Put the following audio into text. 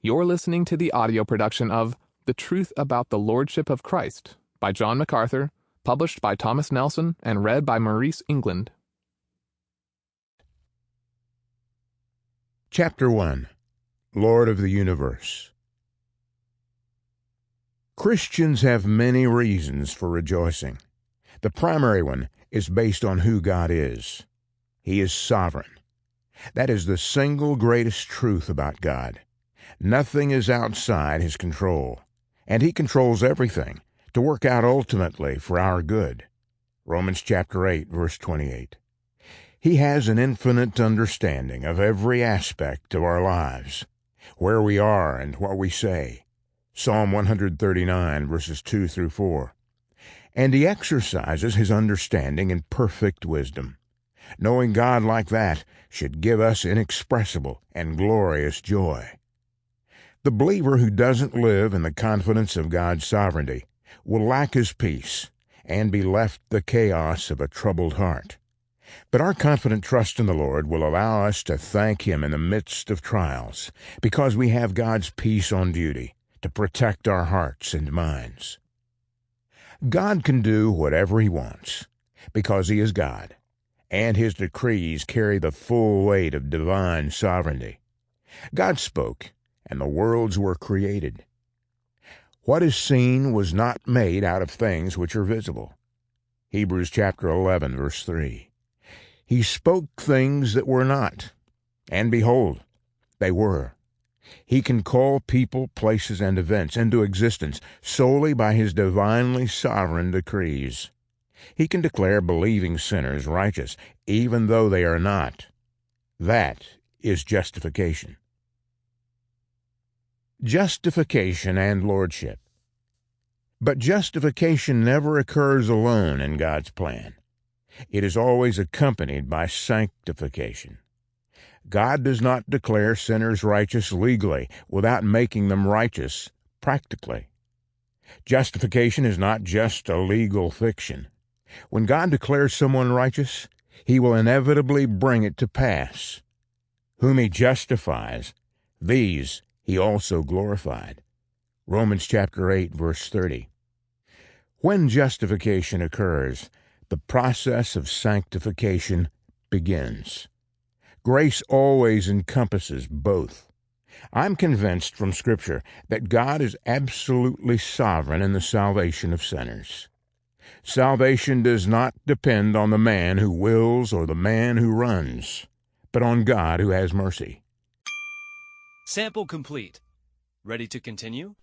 You're listening to the audio production of The Truth About the Lordship of Christ by John MacArthur, published by Thomas Nelson and read by Maurice, England. Chapter 1. Lord of the Universe. Christians have many reasons for rejoicing. The primary one is based on who God is. He is sovereign. That is the single greatest truth about God. Nothing is outside His control, and He controls everything to work out ultimately for our good. Romans chapter 8, verse 28. He has an infinite understanding of every aspect of our lives, where we are and what we say. Psalm 139, verses 2 through 4. And He exercises His understanding in perfect wisdom. Knowing God like that should give us inexpressible and glorious joy. The believer who doesn't live in the confidence of God's sovereignty will lack his peace and be left the chaos of a troubled heart. But our confident trust in the Lord will allow us to thank Him in the midst of trials, because we have God's peace on duty to protect our hearts and minds. God can do whatever He wants, because He is God, and His decrees carry the full weight of divine sovereignty. God spoke, and the worlds were created. What is seen was not made out of things which are visible. Hebrews chapter 11, verse 3. He spoke things that were not, and behold, they were. He can call people, places, and events into existence solely by His divinely sovereign decrees. He can declare believing sinners righteous, even though they are not. That is justification. Justification and Lordship. But justification never occurs alone in God's plan. It is always accompanied by sanctification. God does not declare sinners righteous legally without making them righteous practically. Justification is not just a legal fiction. When God declares someone righteous, He will inevitably bring it to pass. Whom He justifies, these He also glorified. Romans chapter 8, verse 30. When justification occurs, the process of sanctification begins. Grace always encompasses both. I'm convinced from Scripture that God is absolutely sovereign in the salvation of sinners. Salvation does not depend on the man who wills or the man who runs, but on God who has mercy. Sample complete. Ready to continue?